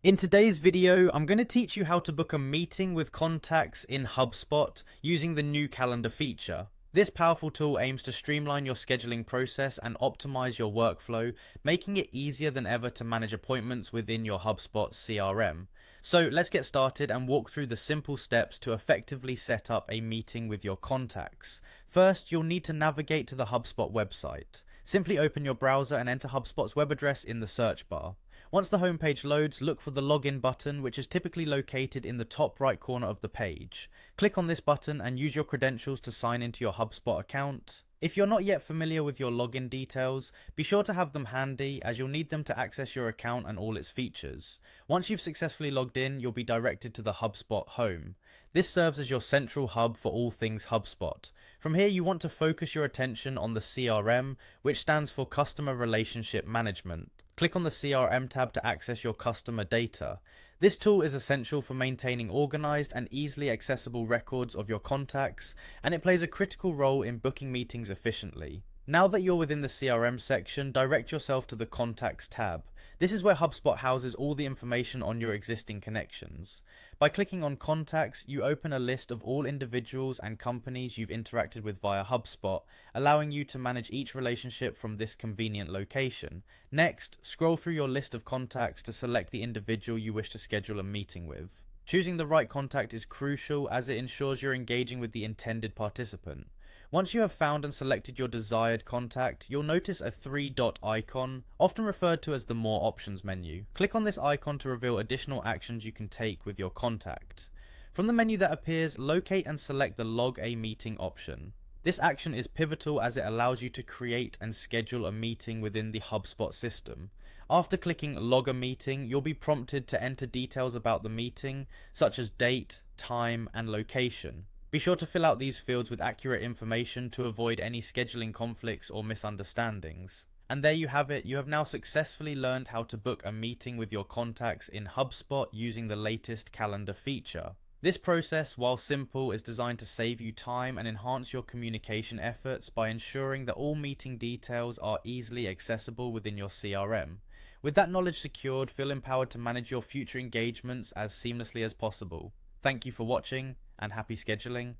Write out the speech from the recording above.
In today's video, I'm going to teach you how to book a meeting with contacts in Hubspot using the new calendar feature. This powerful tool aims to streamline your scheduling process and optimize your workflow, making it easier than ever to manage appointments within your HubSpot CRM. So let's get started and walk through the simple steps to effectively set up a meeting with your contacts. First, you'll need to navigate to the HubSpot website. Simply open your browser and enter HubSpot's web address in the search bar. Once the homepage loads, look for the login button, which is typically located in the top right corner of the page. Click on this button and use your credentials to sign into your HubSpot account. If you're not yet familiar with your login details, be sure to have them handy as you'll need them to access your account and all its features. Once you've successfully logged in, you'll be directed to the HubSpot home. This serves as your central hub for all things HubSpot. From here, you want to focus your attention on the CRM, which stands for Customer Relationship Management. Click on the CRM tab to access your customer data. This tool is essential for maintaining organized and easily accessible records of your contacts, and it plays a critical role in booking meetings efficiently. Now that you're within the CRM section, direct yourself to the Contacts tab. This is where HubSpot houses all the information on your existing connections. By clicking on Contacts, you open a list of all individuals and companies you've interacted with via HubSpot, allowing you to manage each relationship from this convenient location. Next, scroll through your list of contacts to select the individual you wish to schedule a meeting with. Choosing the right contact is crucial as it ensures you're engaging with the intended participant. Once you have found and selected your desired contact, you'll notice a three-dot icon, often referred to as the More Options menu. Click on this icon to reveal additional actions you can take with your contact. From the menu that appears, locate and select the Log a Meeting option. This action is pivotal as it allows you to create and schedule a meeting within the HubSpot system. After clicking Log a Meeting, you'll be prompted to enter details about the meeting, such as date, time, and location. Be sure to fill out these fields with accurate information to avoid any scheduling conflicts or misunderstandings. And there you have it, you have now successfully learned how to book a meeting with your contacts in HubSpot using the latest calendar feature. This process, while simple, is designed to save you time and enhance your communication efforts by ensuring that all meeting details are easily accessible within your CRM. With that knowledge secured, feel empowered to manage your future engagements as seamlessly as possible. Thank you for watching, and happy scheduling.